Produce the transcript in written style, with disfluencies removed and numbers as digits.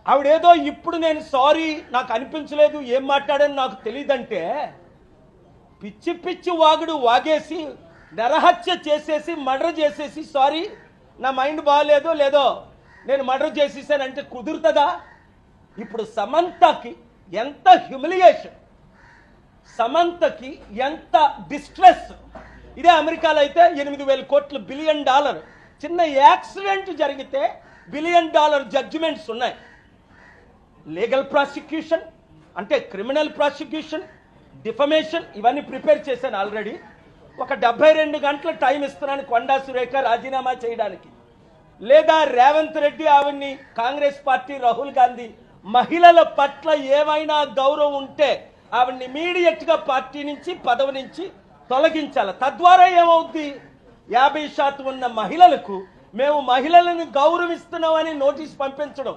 ఆవిడేదో ఇప్పుడు నేను సారీ నాకు అనిపించలేదు ఏం మాట్లాడని నాకు తెలియదంటే పిచ్చి పిచ్చి వాగుడు వాగేసి నరహత్య చేసేసి మర్డర్ చేసేసి సారీ నా మైండ్ బాగాలేదు లేదో నేను మర్డర్ చేసేసానంటే కుదురుతుందా? ఇప్పుడు సమంతకి ఎంత హ్యూమిలియేషన్, సమంతకి ఎంత డిస్ట్రెస్. ఇదే అమెరికాలో అయితే 8,000 కోట్లు $1 బిలియన్ చిన్న యాక్సిడెంట్ జరిగితే $1 బిలియన్ జడ్జిమెంట్స్ ఉన్నాయి. లీగల్ ప్రాసిక్యూషన్ అంటే క్రిమినల్ ప్రాసిక్యూషన్, డిఫమేషన్ ఇవన్నీ ప్రిపేర్ చేశాను ఆల్రెడీ. ఒక 72 గంటల టైం ఇస్తున్నాను కొండా సురేఖ రాజీనామా చేయడానికి, లేదా రేవంత్ రెడ్డి ఆవిడ్ని కాంగ్రెస్ పార్టీ రాహుల్ గాంధీ మహిళల పట్ల ఏమైనా గౌరవం ఉంటే ఆవిడ్ని ఇమీడియట్గా పార్టీ నుంచి పదవి నుంచి తొలగించాలి. తద్వారా ఏమవుద్ది, 50% ఉన్న మహిళలకు మేము మహిళలను గౌరవిస్తున్నామని నోటీస్ పంపించడం